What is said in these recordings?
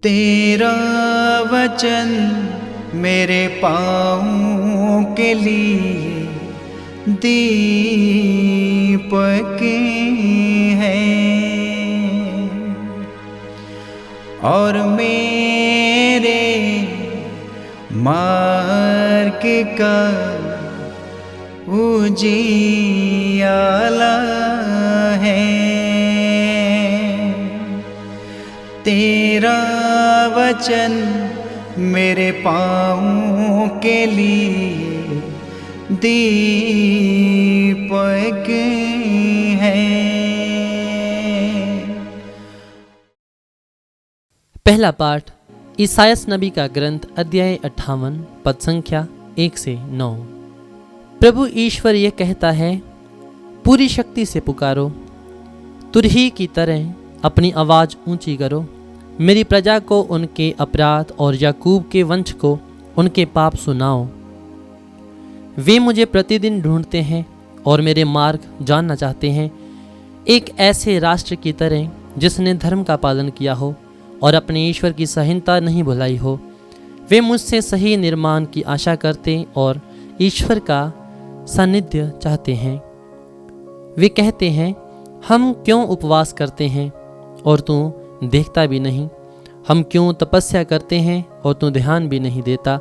तेरा वचन मेरे पाँवों के लिए दीपक है और मेरे मार्ग का उजियाला है। तेरा वचन मेरे पाँवों के लिए दीपक है। पहला पाठ ईसायास नबी का ग्रंथ अध्याय 58 पद संख्या 1 से 9। प्रभु ईश्वर ये कहता है, पूरी शक्ति से पुकारो, तुरही की तरह अपनी आवाज़ ऊंची करो। मेरी प्रजा को उनके अपराध और याकूब के वंश को उनके पाप सुनाओ। वे मुझे प्रतिदिन ढूंढते हैं और मेरे मार्ग जानना चाहते हैं, एक ऐसे राष्ट्र की तरह जिसने धर्म का पालन किया हो और अपने ईश्वर की सहीनता नहीं भुलाई हो। वे मुझसे सही निर्माण की आशा करते और ईश्वर का सानिध्य चाहते हैं। वे कहते हैं, हम क्यों उपवास करते हैं और तू देखता भी नहीं, हम क्यों तपस्या करते हैं और तू ध्यान भी नहीं देता।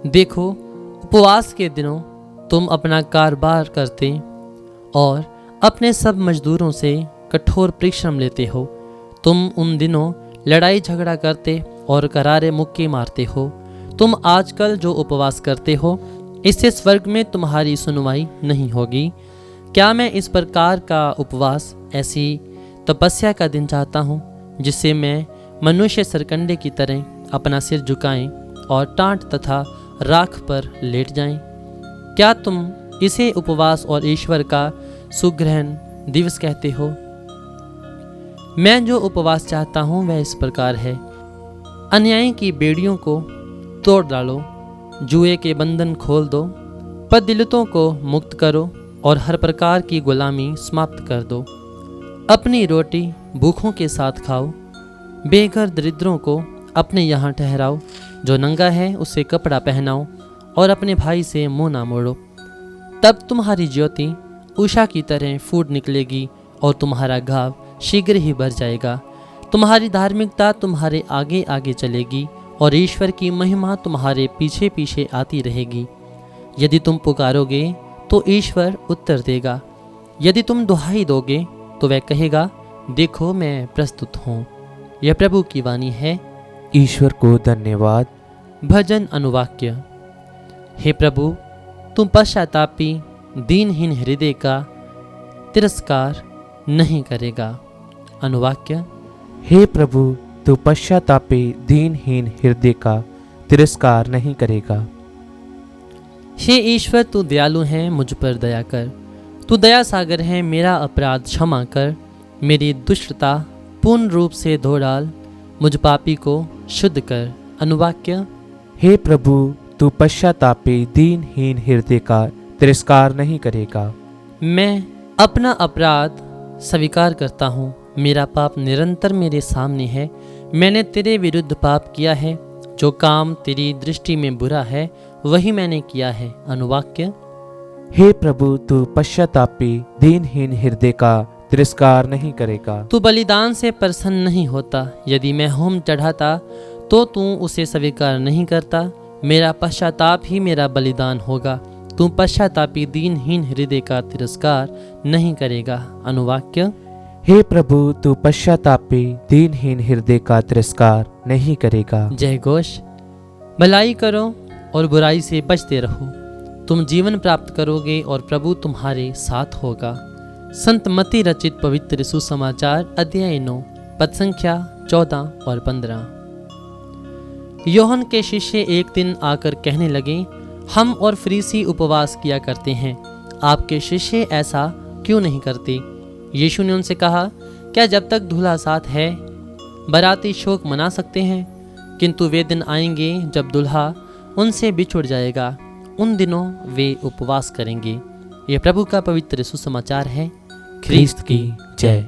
देखो, उपवास के दिनों तुम अपना कारोबार करते और अपने सब मजदूरों से कठोर परिश्रम लेते हो। तुम उन दिनों लड़ाई झगड़ा करते और करारे मुक्के मारते हो। तुम आजकल जो उपवास करते हो, इससे स्वर्ग में तुम्हारी सुनवाई नहीं होगी। क्या मैं इस प्रकार का उपवास, ऐसी तपस्या का दिन चाहता हूँ जिससे मैं मनुष्य सरकंडे की तरह अपना सिर झुकाएं और टांट तथा राख पर लेट जाएं? क्या तुम इसे उपवास और ईश्वर का सुग्रहण दिवस कहते हो? मैं जो उपवास चाहता हूँ वह इस प्रकार है, अन्याय की बेड़ियों को तोड़ डालो, जुए के बंधन खोल दो, बददिलतों को मुक्त करो और हर प्रकार की गुलामी समाप्त कर दो। अपनी रोटी भूखों के साथ खाओ, बेघर दरिद्रों को अपने यहाँ ठहराओ, जो नंगा है उसे कपड़ा पहनाओ और अपने भाई से मुँह ना मोड़ो। तब तुम्हारी ज्योति उषा की तरह फूट निकलेगी और तुम्हारा घाव शीघ्र ही भर जाएगा। तुम्हारी धार्मिकता तुम्हारे आगे आगे चलेगी और ईश्वर की महिमा तुम्हारे पीछे पीछे आती रहेगी। यदि तुम पुकारोगे तो ईश्वर उत्तर देगा, यदि तुम दुहाई दोगे तो वह कहेगा, देखो मैं प्रस्तुत हूँ। यह प्रभु की वाणी है। ईश्वर को धन्यवाद। भजन अनुवाक्य। हे प्रभु, तुम पश्चातापी दीनहीन हृदय का तिरस्कार नहीं करेगा। अनुवाक्य। हे प्रभु, तू पश्चातापी दीनहीन हृदय का तिरस्कार नहीं करेगा। हे ईश्वर, तू दयालु है, मुझ पर दया कर। तू दया सागर है, मेरा अपराध क्षमा कर। मेरी दुष्टता पूर्ण रूप से धो डाल, मुझ पापी को शुद्ध कर। अनुवाक्य। हे प्रभु, तू पश्चातापी दीनहीन हृदय का तिरस्कार नहीं करेगा। मैं अपना अपराध स्वीकार करता हूँ, मेरा पाप निरंतर मेरे सामने है। मैंने तेरे विरुद्ध पाप किया है, जो काम तेरी दृष्टि में बुरा है वही मैंने किया है। अनुवाक्य। हे प्रभु, तू पश्चातापी दीनहीन हृदय का तिरस्कार नहीं करेगा। तू बलिदान से प्रसन्न नहीं होता, यदि मैं होम चढ़ाता तो तू उसे स्वीकार नहीं करता। मेरा पश्चाताप ही मेरा बलिदान होगा। तू पश्चातापी दीनहीन हृदय का तिरस्कार नहीं करेगा। अनुवाक्य। हे प्रभु, तू पश्चातापी दीनहीन हृदय का तिरस्कार नहीं करेगा। जय घोष। भलाई करो और बुराई से बचते रहो, तुम जीवन प्राप्त करोगे और प्रभु तुम्हारे साथ होगा। संत मती रचित पवित्र सुसमाचार अध्याय 9 पद संख्या 14 और 15। योहन के शिष्य एक दिन आकर कहने लगे, हम और फरीसी उपवास किया करते हैं, आपके शिष्य ऐसा क्यों नहीं करते? यीशु ने उनसे कहा, क्या जब तक दूल्हा साथ है बाराती शोक मना सकते हैं? किंतु वे दिन आएंगे जब दूल्हा उनसे बिछुड़ जाएगा, उन दिनों वे उपवास करेंगे। यह प्रभु का पवित्र सुसमाचार है। ख्रीस्त की जय।